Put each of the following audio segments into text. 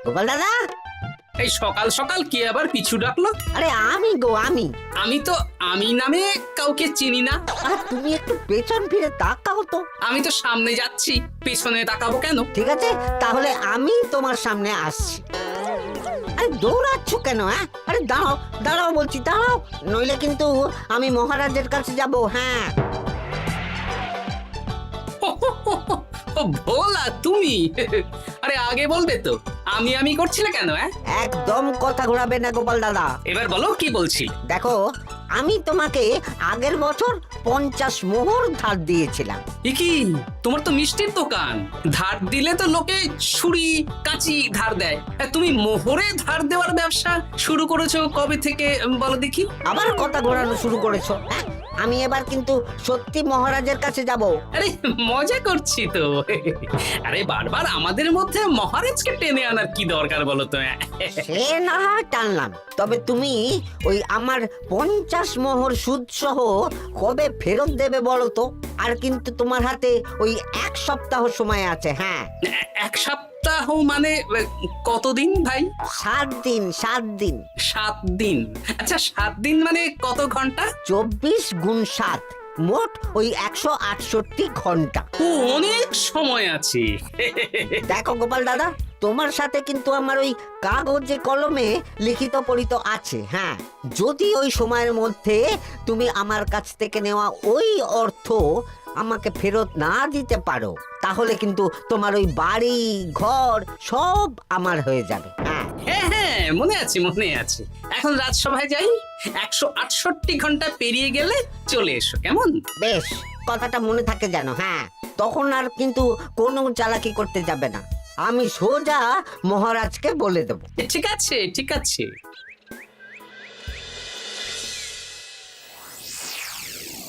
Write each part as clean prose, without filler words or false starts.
গোপাল দাদা, এই সকাল সকাল কে আবার পিছু ডাকলো? আরে আমি গো আমি। আমি তো আমি নামে কাউকে চিনি না। আর তুমি একটু পেছন ফিরে তাকাও তো। আমি তো সামনে যাচ্ছি, পেছনে তাকাবো কেন? ঠিক আছে, তাহলে আমি তোমার সামনে আসছি। আরে দৌড়াচ্ছ কেন? আরে দাঁড়াও দাঁড়াও বলছি, দাঁড়াও, নইলে কিন্তু আমি মহারাজের কাছে যাব। হ্যাঁ, ও ভোলা তুমি? আরে আগে বলবে তো, আমি করছিলে কেন? একদম কথা ঘোরাবে না গোপাল দাদা। এবার বলো কি বলছি। দেখো, আমি তোমাকে আগের বছর 50 মোহর ধার দিয়েছিলাম। এ কি, তোমার তো মিষ্টির দোকান, ধার দিলে তো লোকে ছুরি কাঁচি ধার দেয়, আর তুমি মোহরে ধার দেওয়ার ব্যবসা শুরু করেছো কবে থেকে বলো দেখি? আবার কথা ঘোরানো শুরু করেছো। আমি এবার কিন্তু সত্যি মহারাজের কাছে যাব। আরে মজা করছি তো। আরে বারবার আমাদের মধ্যে মহারাজকে টেনে আনার কি দরকার বলো তো? সে না হয় টানলাম, তবে তুমি ওই আমার 50 মোহর সুদ সহ কবে ফেরত দেবে বলো তো? আর কিন্তু তোমার হাতে ওই 1 সপ্তাহ সময় আছে। হ্যাঁ, 1 সপ্তাহ মানে কতদিন ভাই? 7 দিন, 7 দিন। 7 দিন? আচ্ছা 7 দিন মানে কত ঘন্টা? 24 গুণ 7, মোট ওই 168 ঘন্টা। ও, অনেক সময় আছে। দেখো গোপাল দাদা, তোমার সাথে কিন্তু আমার ওই কাগজে কলমে লিখিত পড়িত আছে। হ্যাঁ, যদি ওই সময়ের মধ্যে তুমি আমার কাছ থেকে নেওয়া ওই অর্থ আমাকে ফেরত না দিতে পারো, তাহলে কিন্তু তোমার ওই বাড়ি ঘর সব আমার হয়ে যাবে। হ্যাঁ, হ্যাঁ, মনে আছে মনে আছে। এখন রাজসভায় যাই, 168 ঘন্টা পেরিয়ে গেলে চলে এসো, কেমন? বেশ, কথাটা মনে থাকে যেন। হ্যাঁ, তখন আর কিন্তু কোনো চালাকি করতে যাবে না, আমি সোজা মহারাজকে বলে দেব। ঠিক আছে ঠিক আছে।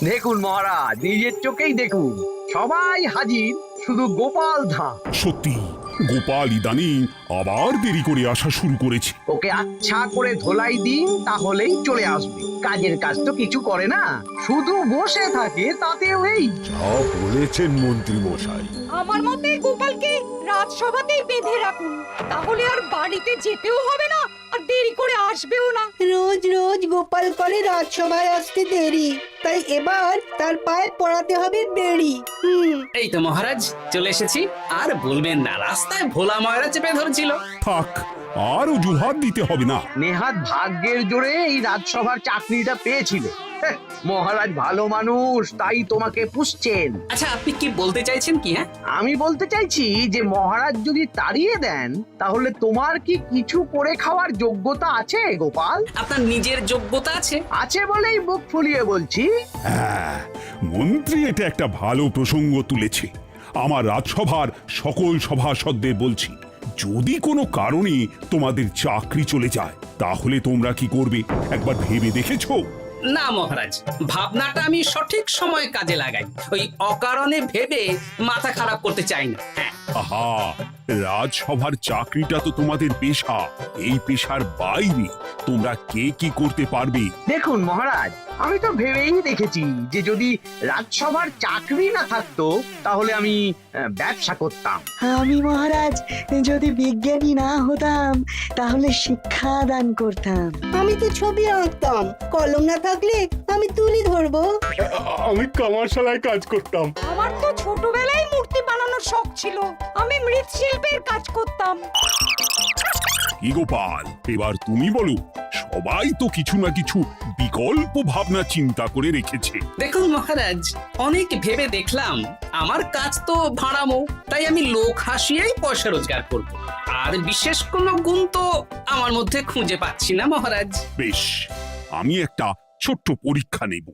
দেখুন মহারাজ, নিজের চোখেই দেখুন, সবাই হাজির, শুধু গোপাল ধা। সত্যি গোপাল ইদানিং আবার দেরি করে আসা শুরু করেছে। ওকে আচ্ছা করে ধোলাই দিন, তাহলেই চলে আসবে। কাজের কাজ তো কিছু করে না, শুধু বসে থাকে, তাতেও এই। যা বলেছেন মন্ত্রী মশাই। আমার মতে গোপালকে রাজসভাতেই বেঁধে রাখুন, তাহলে আর বাড়িতে যেতেও হবে না, আর দেরি করে আসবেও না। রোজ রোজ গোপাল করে রাজসভায় আসতে দেরি, তাই এবার তার পায়ে পড়াতে হবে বেড়ি। এই তো মহারাজ চলে এসেছি। আর বলবেন না, রাস্তায় ভোলা ময়রা চেপে ধরছিল। থাক, আর অজুহাত দিতে হবে না। নেহাত ভাগ্যের জোরে এই রাজসভার চাকরিটা পেয়েছিল। মহারাজ ভালো মানুষ, তাই তোমাকে পুষছেন। আচ্ছা আপনি কি বলতে চাইছেন কি? আমি বলতে চাইছি যে মহারাজ যদি তাড়িয়ে দেন, তাহলে তোমার কি কিছু করে খাওয়ার যোগ্যতা আছে গোপাল? আপনার নিজের যোগ্যতা আছে? আছে বলেই মুখ ফুলিয়ে বলছি। হ্যাঁ, মন্ত্রী এটা একটা ভালো প্রসঙ্গ তুলেছে। আমার রাজসভার সকল সভাসদদের বলছি, যদি কোনো কারণে তোমাদের চাকরি চলে যায়, তাহলে তোমরা কি করবে একবার ভেবে দেখেছো? না মহারাজ, ভাবনাটা আমি সঠিক সময় কাজে লাগাই। ওই অকারণে ভেবে মাথা খারাপ করতে চাই না। হ্যাঁ, আহা, রাজসভার চাকরিটা তো তোমাদের পেশা। এই পেশার বাইরে তোমরা কে কি করতে পারবে? দেখুন মহারাজ, আমি তো ভেবেই দেখেছি যে যদি রাজসভার চাকরি না থাকতো, তাহলে আমি ব্যবসা করতাম। আমি মহারাজ যদি বিজ্ঞানী না হতাম, তাহলে শিক্ষা দান করতাম। আমি তো ছবি আঁকতাম, কলম না থাকলে আমি তুলি ধরবো। আমি কামারশালায় কাজ করতাম। আমার তো ছোটবেলায় মূর্তি বানানোর শখ ছিল, আমি মৃৎশিল্পের কাজ করতাম। কি গোপাল, এবার তুমি বলো। সবাই তো কিছু না কিছু বিকল্প ভাবনা চিন্তা করে রেখেছে। দেখুন মহারাজ, অনেক ভেবে দেখলাম আমার কাজ তো ভাড়ামো, তাই আমি লোক হাসিয়েই পয়সা রোজগার করব। আর বিশেষ কোনো গুণ তো আমার মধ্যে খুঁজে পাচ্ছি না মহারাজ। বেশ, আমি একটা ছোট্ট পরীক্ষা নেব।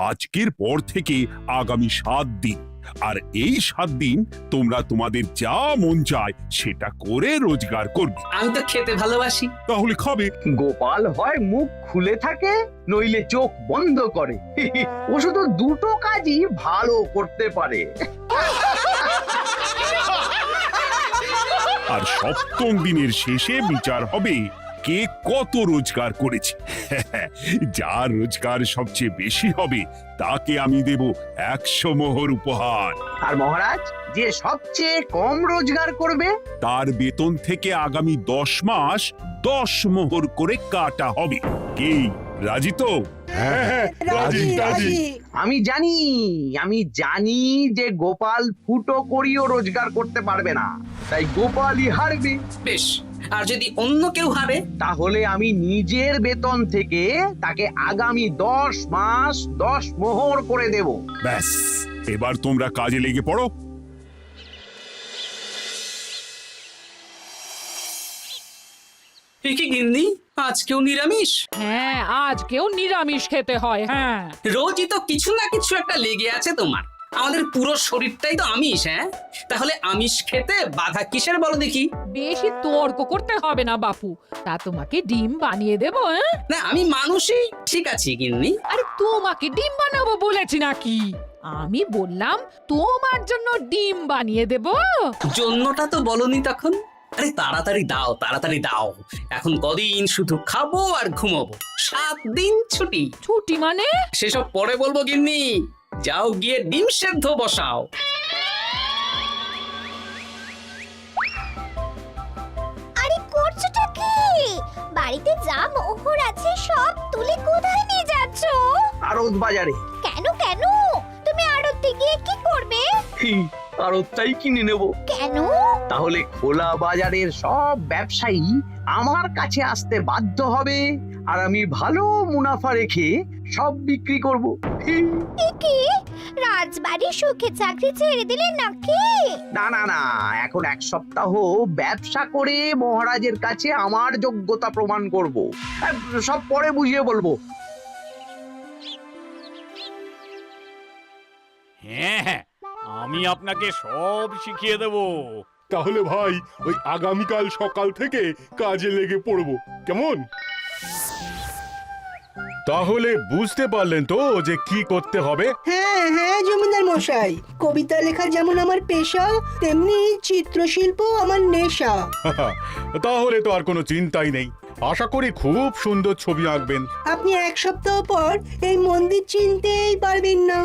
আজকের পর থেকে আগামী 7 দিন, আর এই 7 দিন তোমরা তোমাদের যা মন চায় সেটা করে রোজগার করবে। আমি তো খেতে ভালোবাসি। তাহলে খাবে। গোপাল হয় মুখ খুলে থাকে, নইলে চোখ বন্ধ করে। ও শুধু দুটো কাজই ভালো করতে পারে। আর 7ম দিনের শেষে বিচার হবে কে কত রোজগার করেছে। যার রোজগার সবচেয়ে বেশি হবে তাকে আমি দেব 100 মোহর উপহার। আর মহারাজ, যে সবচেয়ে কম রোজগার করবে তার বেতন থেকে আগামী 10 মাস 10 মোহর করে কাটা হবে। কি রাজি তো? হ্যাঁ, রাজি রাজি। আমি জানি যে গোপাল ফুটো করিও রোজগার করতে পারবে না, তাই গোপালই হারবে। বেশ, আর যদি অন্য কেউ হারে? তাহলে আমি নিজের বেতন থেকে তাকে আগামী 10 মাস 10 মোহর করে দেব। ব্যাস, এবার তোমরা কাজে লেগে পড়ো। এ কি গিন্নি, আজকেও নিরামিষ? হ্যাঁ, আজকেও নিরামিষ খেতে হয়। হ্যাঁ, রোজই তো কিছু না কিছু একটা লেগে আছে তোমার। আমাদের পুরো শরীরটাই তো আমিষ। হ্যাঁ, তাহলে আমিষ খেতে বাধা কিসের বলো দেখি? বেশি তর্ক করতে হবে না বাপু, তা তোমাকে ডিম বানিয়ে দেবো। হ্যাঁ, না, আমি মানুষই ঠিক আছে গিন্নি। আরে তোমাকে ডিম বানাবো বলেছি নাকি? আমি বললাম তোমার জন্য ডিম বানিয়ে দেবো। জন্যটা তো বলনি তখন। আরে তাড়াতাড়ি দাও, তাড়াতাড়ি দাও। এখন কদিন শুধু খাবো আর ঘুমাবো, 7 দিন ছুটি। ছুটি মানে? সেসব পরে বলবো গিন্নি। যাও গিয়ে ডিম সেদ্ধ বসাও। আরে করছোটা কি? বাড়িতে যা মোহর আছে সব তুলে কোথায় নিয়ে যাচ্ছ? আড়ত বাজারে। কেন কেন? তুমি আড়তে গিয়ে কি করবে? আড়তটাই কিনে নেব। কেন? তাহলে খোলা বাজারের সব ব্যবসায়ী আমার কাছে আসতে বাধ্য হবে, আর আমি ভালো মুনাফা রেখে সব বিক্রি করব। এ কি? রাজবাড়ির সুখে চাকরি ছেড়ে দিলে নাকি? না না না, এখন 1 সপ্তাহ ব্যবসা করে মহারাজের কাছে আমার যোগ্যতা প্রমাণ করব। সব পরে বুঝিয়ে বলবো। হ্যাঁ, আমি আপনাকে সব শিখিয়ে দেব। তাহলে ভাই ওই আগামীকাল সকাল থেকে কাজে লেগে পড়বো, কেমন? তাহলে বুঝতে পারলেন তো যে কি করতে হবে? হ্যাঁ হ্যাঁ জমিদার মশাই, কবিতা লেখা যেমন আমার পেশা, তেমনি চিত্রশিল্প আমার নেশা। তাহলে তো আর কোনো চিন্তাই নেই। আশা করি খুব সুন্দর ছবি আঁকবেন। আপনি 1 সপ্তাহ পর এই মন্দির চিনতেই পারবেন না।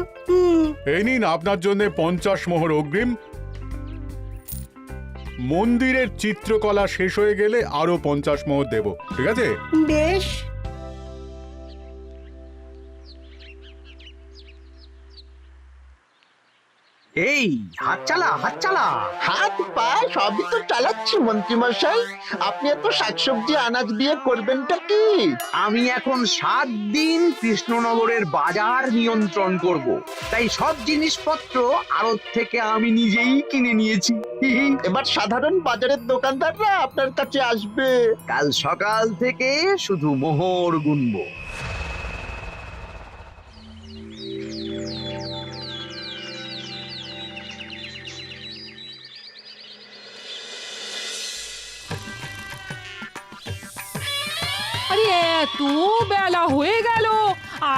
এই নিন আপনার জন্য 50 মোহর অগ্রিম। মন্দিরের চিত্রকলা শেষ হয়ে গেলে আরো 50 মোহর দেব, ঠিক আছে? বেশ। এই হাত চালা, হাত চালা। হাত পা সবই তো চালাচ্ছি মন্ত্রী মশাই। আপনি এত শাকসবজি আনাজ দিয়ে করবেনটা কি? আমি এখন 7 দিন কৃষ্ণনগরের বাজার নিয়ন্ত্রণ করব, তাই সব জিনিসপত্র আড়ত থেকে আমি নিজেই কিনে নিয়েছি। এবার সাধারণ বাজারের দোকানদাররা আপনার কাছে আসবে। কাল সকাল থেকে শুধু মোহর গুনবো। আরে এত বেলা হয়ে গেল,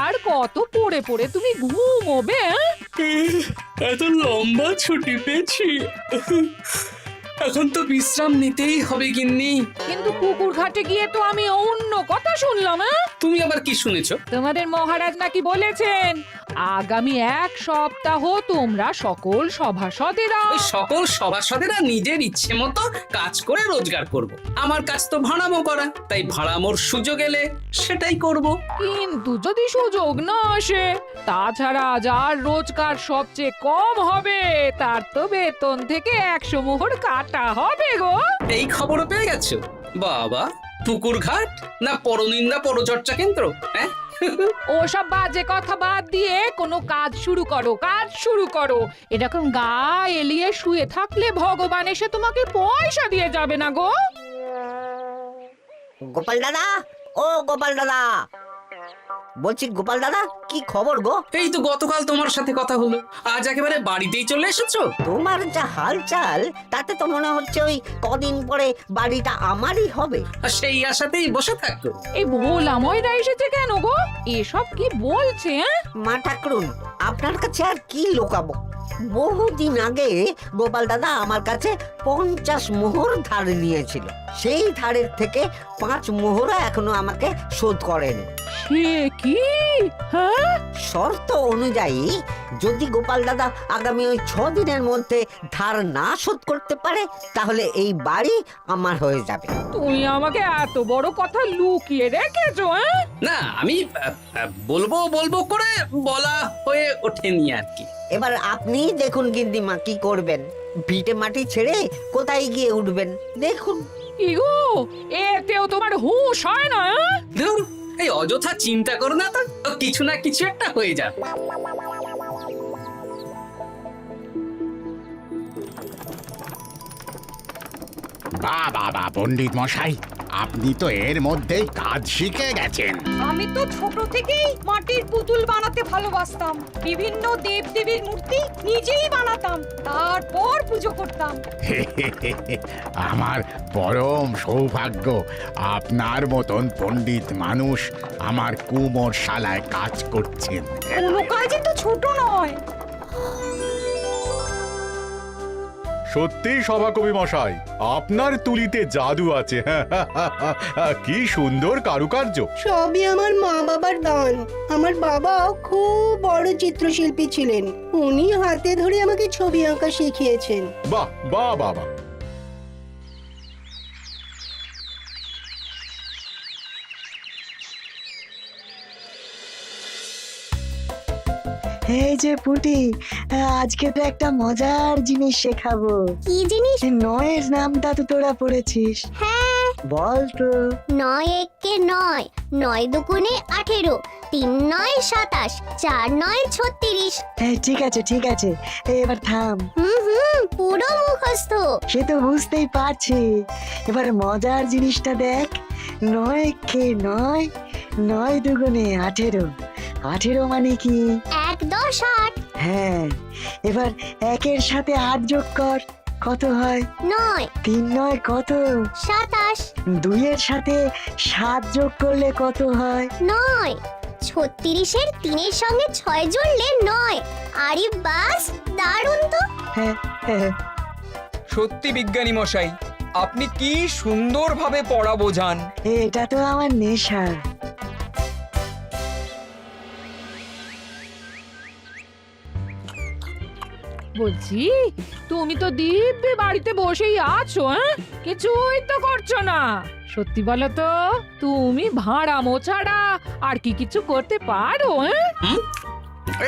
আর কত পড়ে পড়ে তুমি ঘুমোবে? এত লম্বা ছুটি পেয়েছি, এখন তো বিশ্রাম নিতেই হবে গিন্নি। কিন্তু পুকুর ঘাটে গিয়ে তো আমি অন্য কথা শুনলাম। তুমি আবার কি শুনেছো? তোমাদের মহারাজ নাকি বলেছেন আগামী 1 সপ্তাহ তোমরা সকল সভাসদেরা ওই সকল সভাসদেরা নিজের ইচ্ছে মতো কাজ করে রোজগার করব। আমার কাজ তো ভাড়ামো করা, তাই ভাড়ামোর সুযোগ এলে সেটাই করব। কিন্তু যদি সুযোগ না আসে, তাছাড়া যার রোজগার সবচেয়ে কম হবে তার তো বেতন থেকে 100 মোহর কাটা হবে গো। এই খবরও পেয়ে গেছো? বাবা, পুকুর ঘাট না পরনিন্দা পরচর্চা কেন্দ্র? হ্যাঁ, ওসব বাজে কথা বাদ দিয়ে কোনো কাজ শুরু করো, কাজ শুরু করো। এরকম গা এলিয়ে শুয়ে থাকলে ভগবান এসে তোমাকে পয়সা দিয়ে যাবে না গো। গোপাল দাদা, ও গোপাল দাদা, বলছি গোপাল দাদা, কি খবর গো? এই তো গতকাল তোমার সাথে কথা হলো, আজ একেবারে বাড়িতেই চলে এসেছো। তোমার যা হালচাল তাতে তো মনে হচ্ছে ওই কদিন পরে বাড়িটা আমারই হবে। আর সেই আশাতেই বসে থাকো। এই ভোলাময়রা এসেছে কেন গো? এসব কি বলছে? মা ঠাকুরুন, আপনার কাছে আর কি লুকাবো? বহুদিন আগে গোপাল দাদা আমার কাছে 50 মোহর ধার নিয়েছিল। সেই ধারের থেকে 5 মোহরা এখনো আমাকে শোধ করেনি। সে কি? হ্যাঁ, শর্ত অনুযায়ী যদি গোপাল দাদা আগামী ওই 6 দিনের মধ্যে ধার না শোধ করতে পারে তাহলে এই বাড়ি আমার হয়ে যাবে। তুমি আমাকে এত বড় কথা লুকিয়ে রেখেছো? হ্যাঁ, না আমি বলবো বলবো করে বলা হয়ে ওঠেনি আর কি। এবার আপনি দেখুন গিন্নিমা কি করবেন। ভিটে মাটি ছেড়ে কোথায় গিয়ে উঠবেন দেখুন। কি গো, এতেও তোমার হুঁশ হয় না? হ্যাঁ? ধুর, এই অযথা চিন্তা করো না তো, কিছু না কিছু একটা হয়ে যাবে। বাহ বাহ বাহ, পণ্ডিত মশাই, আপনি তো এর মধ্যেই কাজ শিখে গেছেন। আমি তো ছোট থেকেই মাটির পুতুল বানাতে ভালোবাসতাম। বিভিন্ন দেবদেবীর মূর্তি নিজেই বানাতাম, তারপর পুজো করতাম। আমার পরম সৌভাগ্য আপনার মতন পণ্ডিত মানুষ আমার কুমোর শালায় কাজ করছেন। কোনো কাজই তো ছোট নয়। সত্যি সভাকবি মশাই, আপনার তুলিতে জাদু আছে। কি সুন্দর কারুকার্য। সবই আমার মা বাবার দান। আমার বাবা খুব বড় চিত্রশিল্পী ছিলেন, উনি হাতে ধরে আমাকে ছবি আঁকা শিখিয়েছেন। বাহ বাহ বাবা। এই যে পুটি, আজকে তো একটা মজার জিনিস শেখাবো। কি জিনিস? নয়ের নামটা তো তোরা পড়েছিস, হ্যাঁ, বল তো। 9 একে 9, 9 দুগুণে 18, 3 9 27, 4 9 36। ঠিক আছে ঠিক আছে, এবার থাম। পুরো মুখস্থ। সে তো বুঝতেই পারছি। এবার মজার জিনিসটা দেখ। 9 কে 9, 9 দুগুণে 18, 18 মানে কি? 1 10 8। হ্যাঁ, এবার 1-এর সাথে 8 যোগ কর, কত হয়? 9 3 9 কত? 27। 2-এর সাথে 7 যোগ করলে কত হয়? 9 36-এর 3-এর সঙ্গে 6 জুড়লে 9। আরে বাস, দারুণ তো। হ্যাঁ হ্যাঁ। সত্যি বিজ্ঞানী মশাই, আপনি কি সুন্দরভাবে পড়া বোঝান। এটা তো আমার নেশা। বলছি, তুমি তো দিব্যি বাড়িতে বসেই আছো। হ্যাঁ, কিছুই তো করছো না। সত্যি বলো তো, তুমি ভাড়া মোছাড়া আর কি কিছু করতে পারো? হ্যাঁ,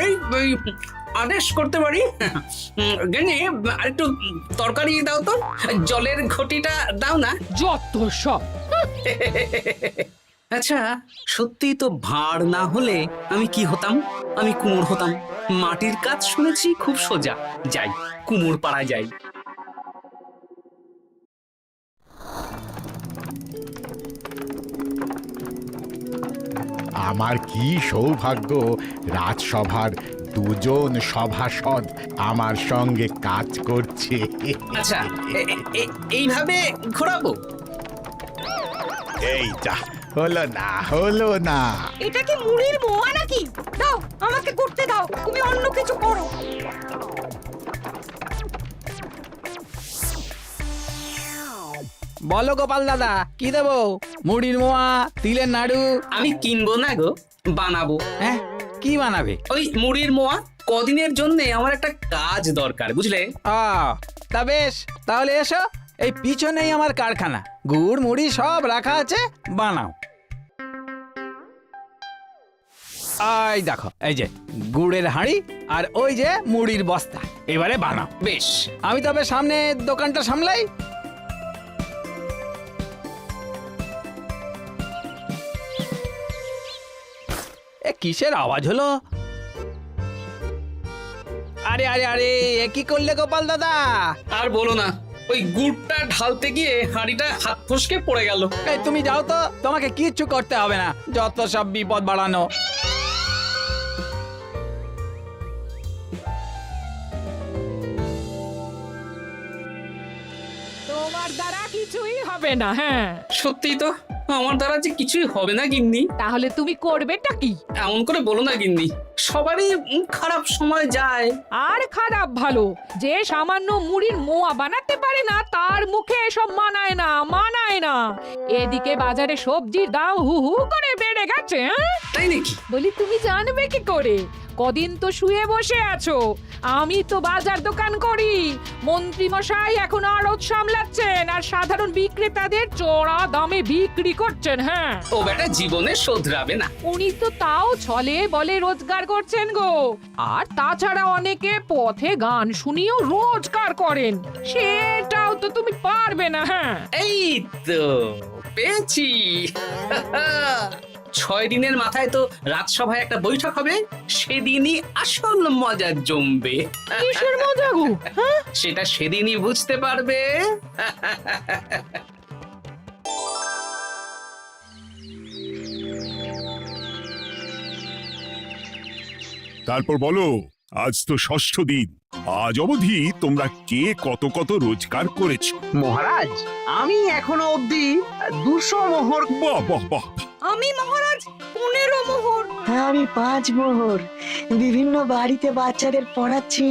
এই আদেশ করতে পারি। গেনি, আরেকটু তরকারি দাও তো, জলের ঘটিটা দাও না। যত সব। আচ্ছা, সত্যি তো ভাঁড় না হলে আমি কি হতাম? আমি কুমোর হতাম। মাটির কাজ শুনেছি খুব সোজা। যাই, কুমোর পাড়ায় যাই। আমার কি সৌভাগ্য, রাজসভার দুজন সভাসদ আমার সঙ্গে কাজ করছে। আচ্ছা, এইভাবে ঘোরাবো? এইটা হলো না, হলো না। এটা কি মুড়ির মোয়া নাকি? দাও, আমাকে করতে দাও, তুমি অন্য কিছু করো। বলো গোপাল দাদা, কি দেবো? মুড়ির মোয়া, তিলের নাড়ু? আমি কিনবো না গো, বানাবো। হ্যাঁ, কি বানাবে? ওই মুড়ির মোয়া। কদিনের জন্য আমার একটা কাজ দরকার, বুঝলে? তা বেশ, তাহলে এসো, এই পিছনেই আমার কারখানা। গুড় মুড়ি সব রাখা আছে, বানাও। এই দেখো, এই যে গুড়ের হাঁড়ি আর ওই যে মুড়ির বস্তা, এবারে বানাও। বেশ, আমি তবে সামনে দোকানটা সামলাই। কিসের আওয়াজ হলো? আরে আরে আরে, এ কি করলে গোপাল দাদা? আর বলো না, ওই গুড়টা ঢালতে গিয়ে হাঁড়িটা হাত ফসকে পড়ে গেল। এই তুমি যাও তো, তোমাকে কিচ্ছু করতে হবে না, যত সব বিপদ বাড়ানো। তোমার দ্বারা কিছুই হবে না। হ্যাঁ, সত্যি তো আমার দ্বারা যে কিছুই হবে না গিন্নি। তাহলে তুমি করবেটা কি? এমন করে বলো না গিন্নি, সবারই খারাপ সময় যায়। আর খারাপ ভালো, যে সামান্য মুড়ির মোয়া বানাতে পারে না তার মুখে এসব মানায় না, মানায় না। এদিকে বাজারে সবজির দাম হু হু করে বেড়ে গেছে। তাই নাকি? বলি তুমি জানবে কি করে? কদিন তো শুয়ে বসে আছো, আমি তো বাজার দোকান করি। মন্ত্রী মশাই এখন আড়ত সামলাচ্ছেন আর সাধারণ বিক্রেতাদের চড়া দামে বিক্রি করছেন। হ্যাঁ, ও বেটা জীবনে শোধরাবে না। উনি তো তাও ছলে বলে রোজগার করছেন গো। আর তাছাড়া অনেকে পথে গান শুনিয়েও রোজগার করেন, সেটাও তো তুমি পারবে না। হ্যাঁ, এই তো পেয়েছি। 6 দিনের মাথায় তো রাজসভায় একটা বৈঠক হবে, সেদিনই আসল মজা জমবে। কিসের মজা গো? হ্যাঁ, সেটা সেদিনই বুঝতে পারবে। তারপর বলো, আজ তো ষষ্ঠ দিন, আজ অবধি তোমরা কে কত কত রোজগার করেছো? মহারাজ, আমি এখনো অবধি 200 মোহর। বাহ বাহ বাহ! আমি মহারাজ 15 মোহর। আমি 5 মোহর। বিভিন্ন বাড়িতে বাচ্চাদের পড়াচ্ছি,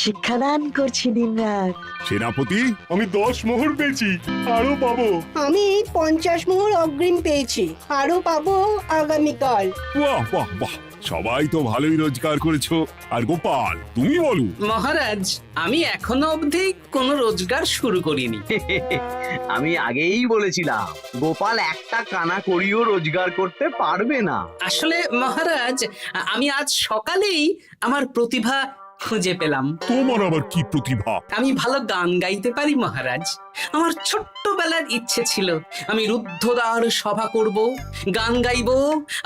শিক্ষাদান করছি দিনরাত। সেনাপতি, আমি 10 মোহর পেয়েছি, আরো পাবো। আমি 50 মোহর অগ্রিম পেয়েছি, আরো পাবো আগামীকাল। বাহ বাহ বাহ! সবাই তো ভালোই রোজগার করেছো। আর গোপাল, তুমি বলো। মহারাজ, আমি এখনো অবধি কোনো রোজগার শুরু করিনি। আমি আগেই বলেছিলাম গোপাল একটা কানা করিও রোজগার করতে পারবে না। আসলে মহারাজ, আমি আজ সকালেই আমার প্রতিভা খুঁজে পেলাম। তোমার আবার কি প্রতিভা? আমি ভালো গান গাইতে পারি মহারাজ। আমার ছোট্টবেলার ইচ্ছে ছিল আমি রুদ্ধদ্বার সভা করব, গান গাইবো,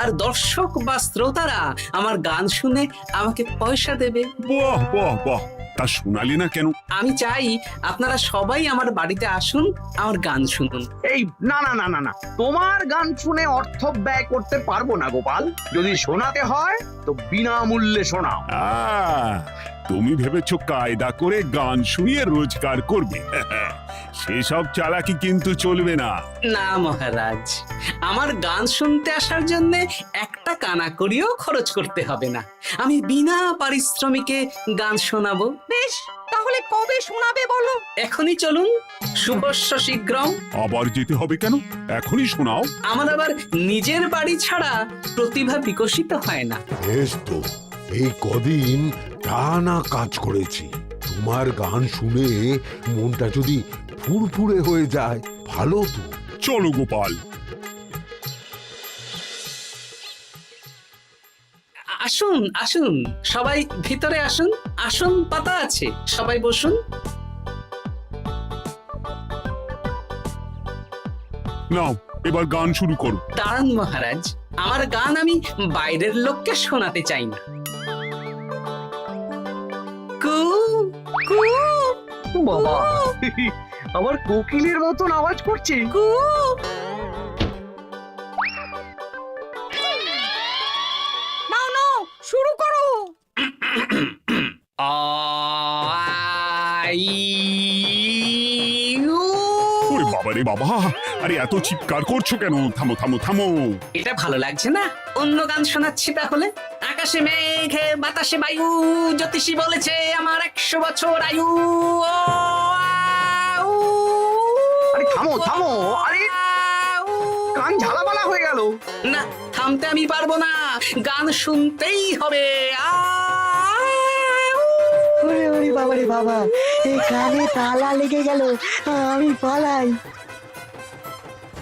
আর দর্শক বা শ্রোতারা আমার গান শুনে আমাকে পয়সা দেবে। বাহ বাহ বাহ! তা শোনালে না কেন? আমি চাই আপনারা সবাই আমার বাড়িতে আসুন, আমার গান শুনুন। এই না না না না না, তোমার গান শুনে অর্থ ব্যয় করতে পারবো না গোপাল। যদি শোনাতে হয় তো বিনামূল্যে শোনাও। তুমি ভেবেছো কায়দা করে গান শুনিয়ে রোজগার করবে? সেসব চালাকি কিন্তু চলবে না। না মহারাজ, আমার গান শুনতে আসার জন্য একটা কানা করিও খরচ করতে হবে না। আমি বিনা পারিশ্রমিকে গান শোনাবো। বেশ, তাহলে কবে শোনাবে বলো? এখনই চলুন, শুভস্য শীঘ্রম। আবার যেতে হবে কেন? এখনই শোনাও। আমার আবার নিজের বাড়ি ছাড়া প্রতিভা বিকশিত হয় না। বেশ তো, এই কদিন টানা কাজ করেছি, তোমার গান শুনে মনটা যদি ফুরফুরে হয়ে যায় ভালো তো। চলো গোপাল। আসুন আসুন, সবাই ভিতরে আসুন, আসন পাতা আছে, সবাই বসুন। নাও, এবার গান শুরু করো। দাঁড়ান মহারাজ, আমার গান আমি বাইরের লোককে শোনাতে চাই না। কু কু বাবা, আবার কোকিলের মতন আওয়াজ করছে। কু। নাও নাও, শুরু করো। ওরে বাবা রে বাবা! আরে এত চিৎকার করছো কেন? থামো থামো থামো! এটা ভালো লাগছে না, অন্য গান শোনাচ্ছি তাহলে। আকাশে মেঘে বাতাসে বায়ু, জ্যোতিষী বলেছে আমার 100 বছর আয়ু। আরে থামো থামো, আরে কান ঝালাপালা হয়ে গেল। না, থামতে আমি পারবো না, গান শুনতেই হবে। ওরে ওরে বাবা রে বাবা, এই কানে তালা লেগে গেল, আমি পালাই।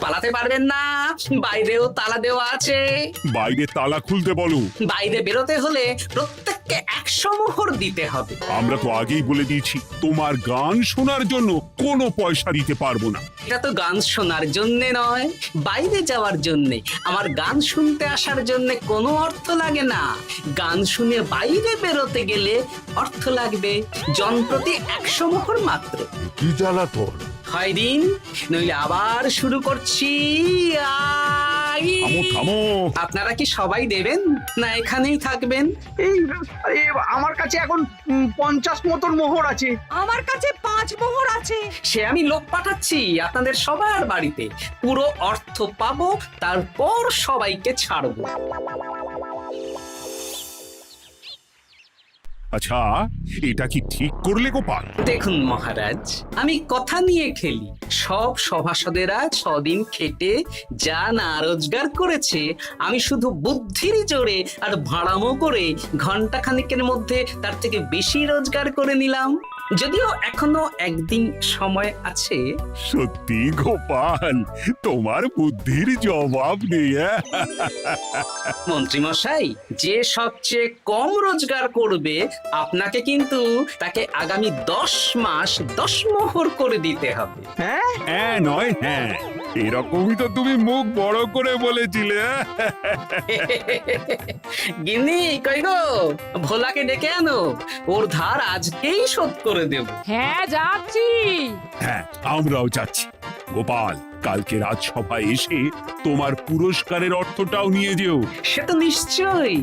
পালাতে পারবেন না, বাইরেও তালা দেওয়া আছে। বাইরে তালা খুলতে বলো। বাইরে বেরোতে হলে প্রত্যেককে 100 মোহর দিতে হবে। আমরা তো আগেই বলে দিয়েছি, তোমার গান শোনার জন্য কোনো পয়সা দিতে পারবো না। এটা তো গান শোনার জন্য নয়, বাইরে যাওয়ার জন্য। আমার গান শুনতে আসার জন্য কোনো অর্থ লাগে না। গান শুনে বাইরে বেরোতে গেলে অর্থ লাগবে, জনপ্রতি 100 মোহর মাত্র। কি জ্বালাতন! হয় দিন, নইলে আবার শুরু করছি। ভাই থামো থামো। আপনারা কি সবাই দেবেন না এখানেই থাকবেন? এই আরে, আমার কাছে এখন 50 মতন মোহর আছে। আমার কাছে 5 মোহর আছে। সে আমি লোক পাঠাচ্ছি আপনাদের সবার বাড়িতে, পুরো অর্থ পাবো, তারপর সবাইকে ছাড়বো। আচ্ছা, এটা কি ঠিক করলে গোপাল? দেখুন মহারাজ, আমি কথা নিয়ে খেলি। সব সভাসদেরা 6 দিন খেটে যা না রোজগার করেছে, আমি শুধু বুদ্ধির জোরে আর ভাড়ামো করে ঘন্টা খানিকের মধ্যে তার থেকে বেশি রোজগার করে নিলাম। যদিও এখনো একদিন সময় আছে। সত্যি গোপাল, তোমার বুদ্ধির জবাব নেই। মন্ত্রী মশাই, যে সবচেয়ে কম রোজগার করবে আপনাকে কিন্তু তাকে আগামী 10 মাস 10 মোহর করে দিতে হবে। হ্যাঁ নয় হ্যাঁ, এরকমই তো তুমি মুখ বড় করে বলেছিলে। গিন্নি কই গো, ভোলাকে ডেকে আনো, ওর ধার আজকেই শোধ করে দেব। হ্যাঁ যাচ্ছি। হ্যাঁ, আমরাও যাচ্ছি। গোপাল, কালকে রাজসভায় এসে তোমার পুরস্কারের অর্থটাও নিয়ে যেও। সে তো নিশ্চয়ই।